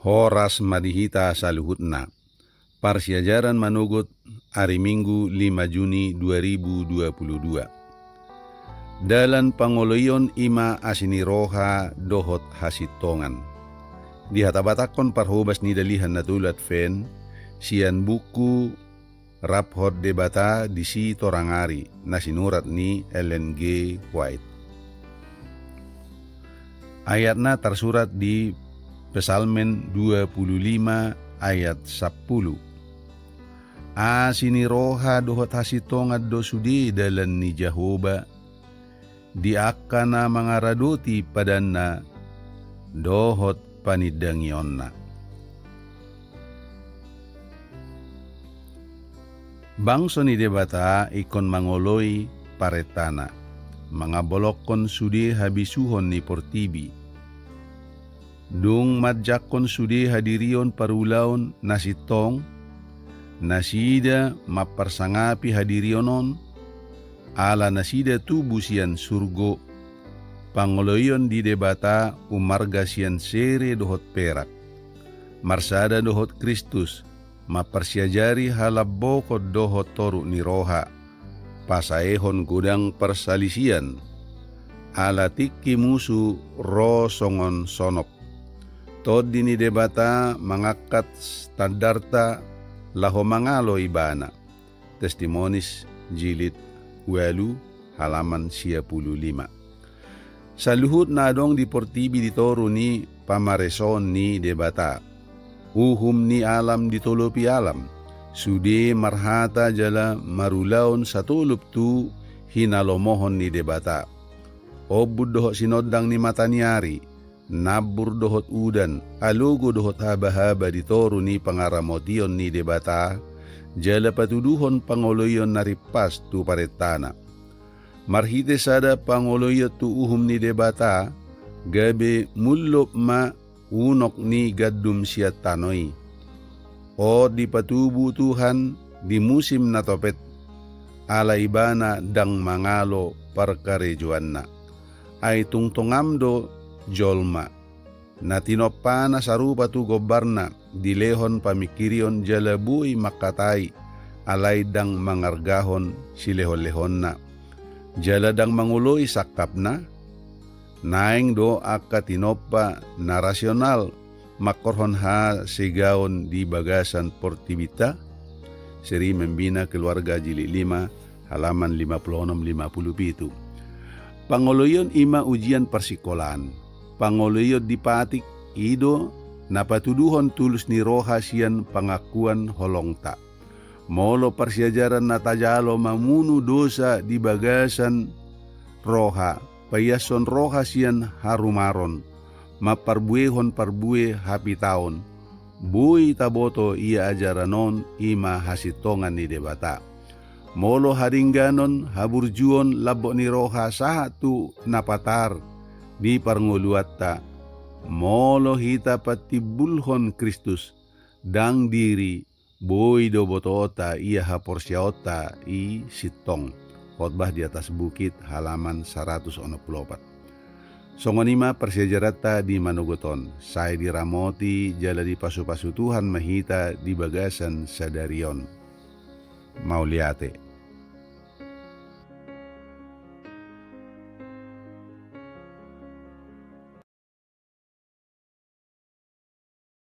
Horas madihita saluhutna. Parsiajaran manugut hari Minggu 5 Juni 2022. Dalan pangoloyon ima asiniroha dohot hasitongan. Dihatabatakon parhubas ni dalihan natulat fen, sian buku Raphot debata di si torangari na sinurat ni Ellen G. White. Ayatna tersurat di Psalmen 25 ayat 10. Asiniroha dohot hasitongad dosudi dalan ni Jehoba, di akana mangaradoti padanna dohot panidangionna. Bangso ni debata ikon mangoloy paretana, mga bolokon sudi habisuhon ni portibi. Dung madjakon sudi hadirion parulaon nasitong, nasida maparsangapi hadirionon, ala nasida tubu sian surgo, pangoloyon di debata umarga sian sere dohot perak, marsada dohot Kristus, maparsiajari halaboko dohot toru ni roha, pasaehon gudang persalisian, ala tiki musu ro songon sonop. Tod dini debata mangakat standarta laho mangalo ibana. Testimonis jilid 8 halaman 55. Sa luhut na adong di portibi ditoro ni pamareson ni debata. Uhum ni alam ditolopi alam. Sudi marhata jala marulaon sa tulup tu hinalomohon ni debata. Obud dohot sinodang ni mataniari. Nabur dohot udan, alugo dohot haba-haba ditoro ni pangaramotion ni debata, jala patuduhon pangoloyon naripas tu paretana. Marhite sada pangoloyot tu uhum ni debata, gabe mulop ma unok ni gadum siya tanoy. O di patubu Tuhan di musim na topet, ala ibana dang mangalo parkarejuan na. Ay tungtungamdo jolma, na tinopana sarupa tu gobarna, dilehon pamikirion jalabuy makatay, alaydang mangargahon silehon-lehon na. Jaladang manguloy sakap na, naing do akka tinopa na rasyonal, makorhon ha sigaon di bagasan portibita, seri membina keluarga jili 5, halaman 56-57. Pangoloyon ima ujian persikolan. Pangoloyod dipatik ido napatuduhon tulus ni roha sian pangakuan holongta. Molo persiajaran natajalo mamunu dosa di bagasan roha, payason roha sian harumaron, maparbuehon parbue hapi taon. Bui taboto ia ajaranon ima hasitongan ni debata. Molo haringganon haburjuon labo ni roha sahatu napatar, di parnguluatta, molo hita patibulhon Kristus, dang diri, boy do botota ia haporsiaota i sitong. Khotbah di atas bukit halaman 164. Songonima persejarata di manugoton, saya diramoti jala di pasu-pasu Tuhan mahita di bagasan sadarion. Mauliate.